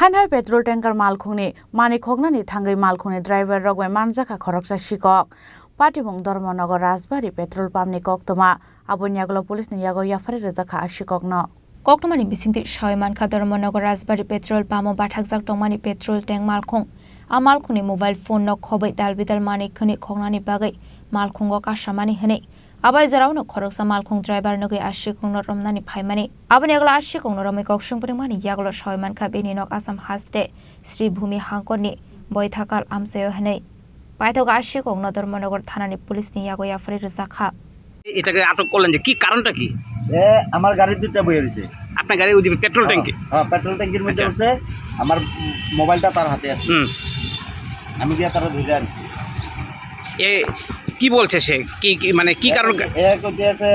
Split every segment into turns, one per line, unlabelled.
Hanhai petrol tanker Malkhung ni mani Khokna ni Thangwi Malkhung ni driver rogwai Romjakha Khoroksa Sikok. Patibong Dhormanagar Rajbari petrol pump ni Koktoma abon yaglo police ni yago yafari Romjakha Sikokno.
Khokna ni bisingti Shaiman Kha Dhormanagar Rajbari petrol pump bathakjak tongmani petrol tank Malkhung. Malkhung ni mobile phone no khobai dalbidal mani khani Khokna ni bagai Malkhung go kashamani hene. Abai jarau no Khoroksa Malkhung driver no ge Sikok no romnani phaimani. Abon yaglo Sikok no romi koksung pringmani yaglo Shaiman Kha beni nok Assam haste Sri Bhumi Hangkoni boithakal amsayo hene. পাইথকা Sikok no Dhormanagar থানানি police নিয়ে ইয়াগো ইয়াফারি Romjakha
এটাকে আটক করলেন যে কি কারণটা কি?
আমার গাড়ি দুটো বইয়ে রয়েছে।
আপনার গাড়ি ওই পেট্রোল ট্যাঙ্কি?
হ্যাঁ, পেট্রোল ট্যাঙ্কির মধ্যে আছে। আমার মোবাইলটা তার হাতে আছে। আমি গিয়ে তারা ধরে আনছি।
এ কি বলছে সে? কি মানে কি কারণ?
এ কইতে আছে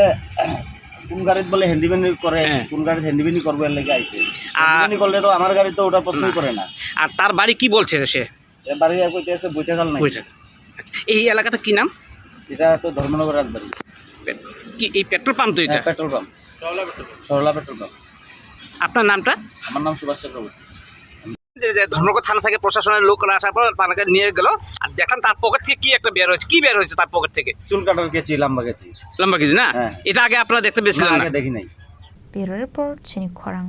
কোন গাড়িতে বলে হ্যান্ডিম্যানি করে, কোন গাড়িতে হ্যান্ডিম্যানি করবে এর লাগি আইছে। হ্যান্ডিম্যানি করলে তো আমার গাড়ি তো ওটা প্রশ্নই করে না।
আর তার বাড়ি কি বলছে সে?
এর বাড়ি কইতে আছে বৈঠাকাল নাই।
এই এলাকাটা কি নাম?
এটা তো ধর্মনগর রাজবাড়ি।
কি এই পেট্রোল পাম্প তো এটা?
Petrol pump, Sarala petrol pump.
আপনার নামটা?
আমার নাম সুভাষ চক্রবর্তী।
ধর্মনগর থানা থেকে প্রশাসনের লোকরা আসার পর তাকে নিয়ে গেল আর দেখলাম তার পকেট থেকে কি একটা বের হয়েছে। কি বের হয়েছে তার পকেট থেকে?
চুল কাটার কেচি, লম্বা কেচি।
লম্বা কেজি না? এটা আগে আপনারা দেখতে পেয়েছিলেন না?
আগে দেখি নাই।
ব্যুরো রিপোর্ট চিনি খরাং।